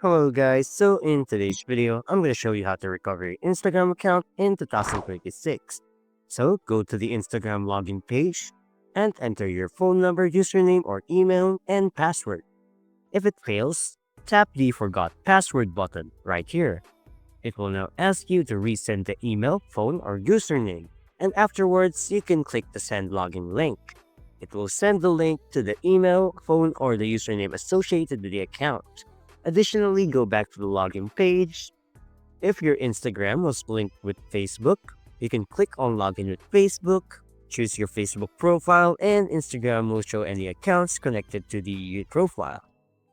Hello guys, so in today's video, I'm going to show you how to recover your Instagram account in 2026. So go to the Instagram login page and enter your phone number, username or email, and password. If it fails, tap the Forgot Password button right here. It will now ask you to resend the email, phone, or username, and afterwards you can click the Send Login link. It will send the link to the email, phone, or the username associated with the account. Additionally, go back to the login page. If your Instagram was linked with Facebook, you can click on Login with Facebook, choose your Facebook profile, and Instagram will show any accounts connected to the profile.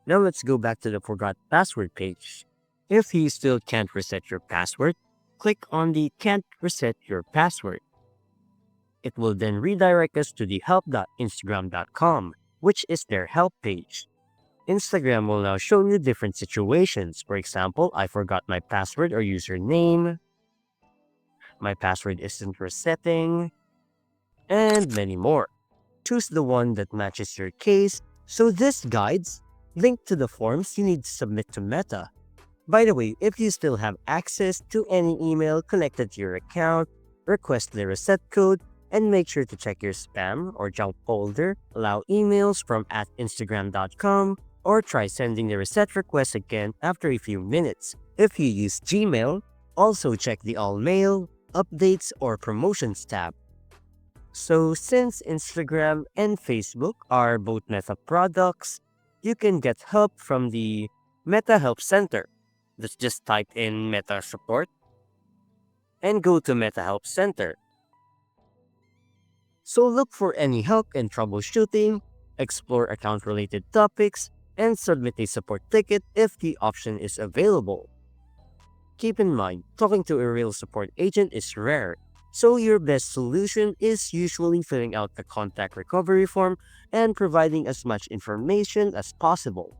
Now let's go back to the Forgot Password page. If you still can't reset your password, click on the Can't Reset Your Password. It will then redirect us to the help.instagram.com, which is their help page. Instagram will now show you different situations. For example, I forgot my password or username, my password isn't resetting, and many more. Choose the one that matches your case. So this guides link to the forms you need to submit to Meta. By the way, if you still have access to any email connected to your account, request the reset code and make sure to check your spam or junk folder. Allow emails from @instagram.com or try sending the reset request again after a few minutes. If you use Gmail, also check the All Mail, Updates, or Promotions tab. So since Instagram and Facebook are both Meta products, you can get help from the Meta Help Center. Let's just type in Meta Support and go to Meta Help Center. So look for any help in troubleshooting, explore account-related topics, and submit a support ticket if the option is available. Keep in mind, talking to a real support agent is rare, so your best solution is usually filling out the contact recovery form and providing as much information as possible.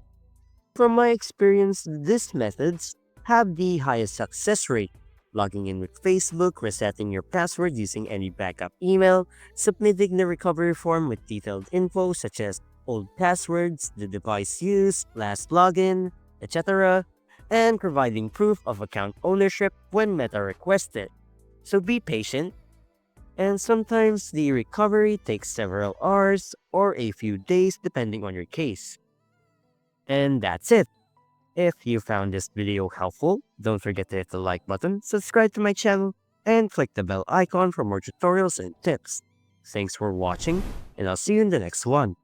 From my experience, these methods have the highest success rate. Logging in with Facebook, resetting your password using any backup email, submitting the recovery form with detailed info such as old passwords, the device used, last login, etc., and providing proof of account ownership when Meta requested. So be patient, and sometimes the recovery takes several hours or a few days depending on your case. And that's it. If you found this video helpful, don't forget to hit the like button, subscribe to my channel, and click the bell icon for more tutorials and tips. Thanks for watching, and I'll see you in the next one.